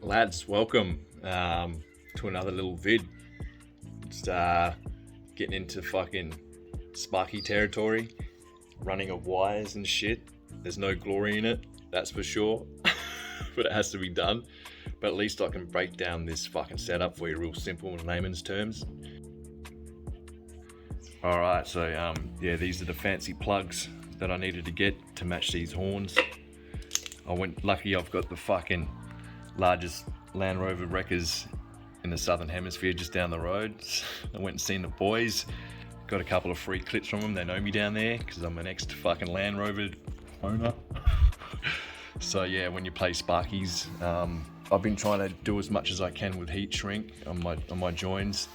Lads, welcome to another little vid. Just getting into fucking Sparky territory, running of wires and shit. There's no glory in it, that's for sure, but it has to be done. But at least I can break down this fucking setup for you real simple in layman's terms. Alright, so these are the fancy plugs that I needed to get to match these horns. Lucky I've got the fucking largest Land Rover wreckers in the southern hemisphere just down the road. I went and seen the boys, got a couple of free clips from them. They know me down there because I'm an ex fucking Land Rover owner. So yeah, when you play Sparkies, I've been trying to do as much as I can with heat shrink on my joins,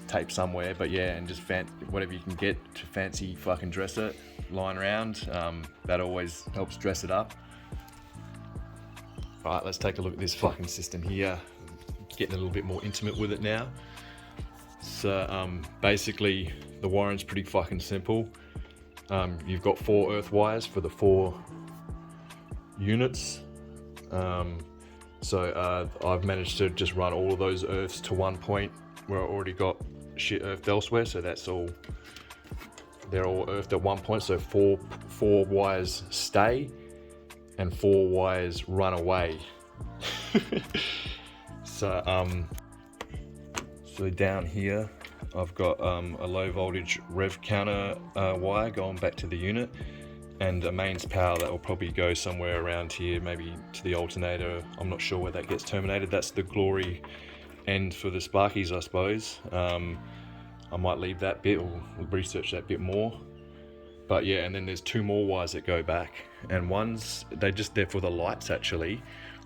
tape somewhere, but yeah, and just whatever you can get to fancy fucking dress it, lying around, that always helps dress it up. Right, let's take a look at this fucking system here. Getting a little bit more intimate with it now. So basically the wiring's pretty fucking simple. You've got 4 earth wires for the 4 units. So I've managed to just run all of those earths to one point where I already got shit earthed elsewhere. So they're all earthed at one point. So four wires stay and 4 wires run away. So down here I've got a low voltage rev counter wire going back to the unit, and a mains power that will probably go somewhere around here, maybe to the alternator. I'm not sure where that gets terminated. That's the glory end for the Sparkies, I suppose. I might leave that bit or research that bit more. But yeah, and then there's 2 more wires that go back, and they're just there for the lights actually.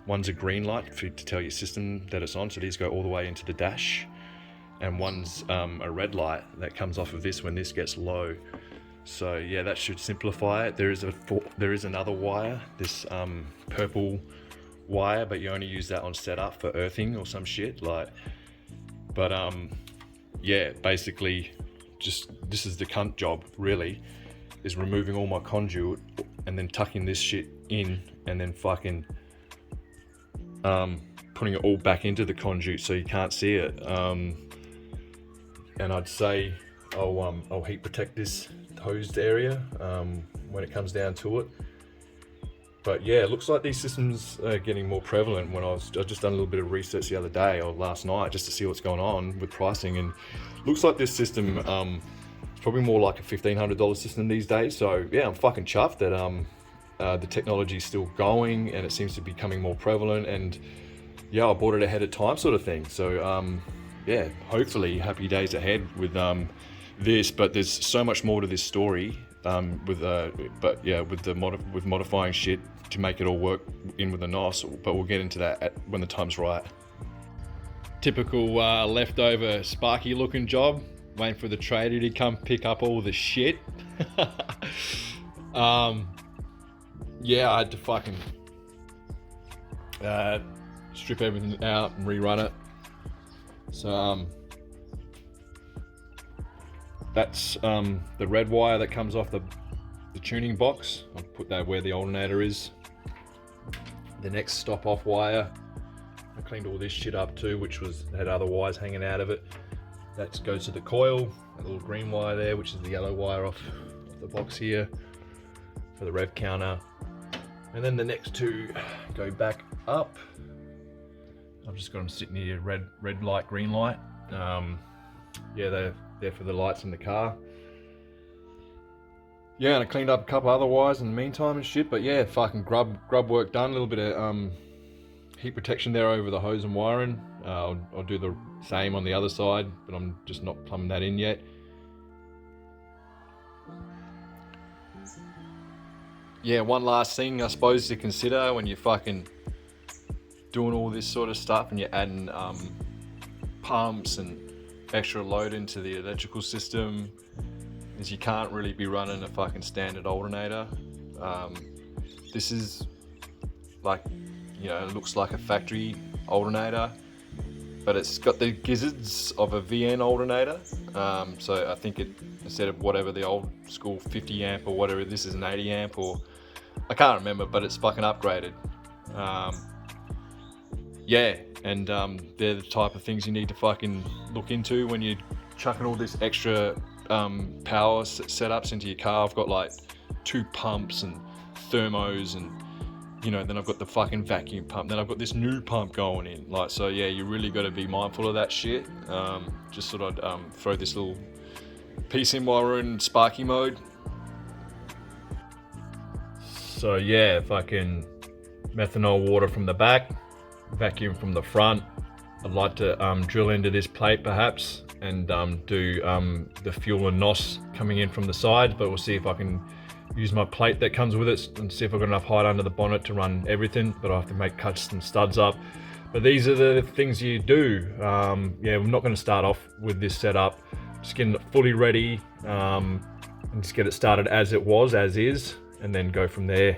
One's a green light to tell your system that it's on, so these go all the way into the dash, and one's a red light that comes off of this when this gets low. So yeah, that should simplify it. There is another wire, this purple wire, but you only use that on setup for earthing or some shit like. But yeah, basically, this is the cunt job really. Is removing all my conduit and then tucking this shit in, and then fucking putting it all back into the conduit so you can't see it. And I'd say I'll heat protect this hosed area when it comes down to it. But yeah, it looks like these systems are getting more prevalent. I just done a little bit of research the other day or last night just to see what's going on with pricing, and looks like this system probably more like a $1,500 system these days. So yeah, I'm fucking chuffed that the technology is still going and it seems to be becoming more prevalent, and yeah, I bought it ahead of time sort of thing. So yeah, hopefully happy days ahead with this, but there's so much more to this story with modifying shit to make it all work in with the NOS, but we'll get into that when the time's right. Typical leftover Sparky looking job, waiting for the trader to come pick up all the shit. Yeah, I had to fucking strip everything out and rerun it. So that's the red wire that comes off the tuning box. I'll put that where the alternator is. The next stop off wire, I cleaned all this shit up too, which had other wires hanging out of it. That goes to the coil, a little green wire there, which is the yellow wire off the box here for the rev counter. And then the next 2 go back up. I've just got them sitting here, red light, green light. Yeah, they're there for the lights in the car. Yeah, and I cleaned up a couple other wires in the meantime and shit, but yeah, fucking grub work done. A little bit of heat protection there over the hose and wiring. I'll do the same on the other side, but I'm just not plumbing that in yet. Yeah, one last thing I suppose to consider when you're fucking doing all this sort of stuff and you're adding pumps and extra load into the electrical system, is you can't really be running a fucking standard alternator. This is like, you know, it looks like a factory alternator, but it's got the gizzards of a VN alternator. So I think it, instead of whatever the old school 50 amp or whatever, this is an 80 amp, or I can't remember, but it's fucking upgraded. yeah, and they're the type of things you need to fucking look into when you're chucking all this extra power setups into your car. I've got like 2 pumps and thermos, and then I've got the fucking vacuum pump. Then I've got this new pump going in. Like, so yeah, you really got to be mindful of that shit. Just thought I'd throw this little piece in while we're in Sparky mode. So yeah, fucking methanol water from the back, vacuum from the front. I'd like to drill into this plate perhaps and do the fuel and NOS coming in from the side, but we'll see if I can use my plate that comes with it and see if I've got enough height under the bonnet to run everything, but I have to make custom studs up. But these are the things you do. Yeah, we're not going to start off with this setup, just getting it fully ready and just get it started as it was, as is, and then go from there.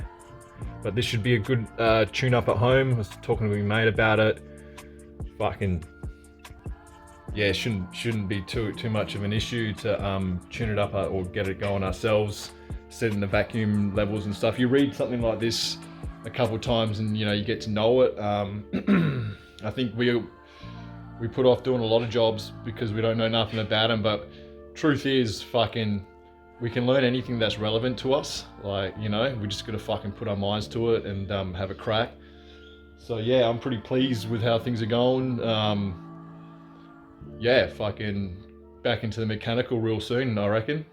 But this should be a good tune up at home. I was talking to my mate about it. Fucking yeah, shouldn't be too much of an issue to tune it up or get it going ourselves, setting the vacuum levels and stuff. You read something like this a couple times and you get to know it. I think we put off doing a lot of jobs because we don't know nothing about them, but truth is fucking we can learn anything that's relevant to us. Like, we just gotta fucking put our minds to it and have a crack. So yeah, I'm pretty pleased with how things are going. Yeah, fucking back into the mechanical real soon, I reckon.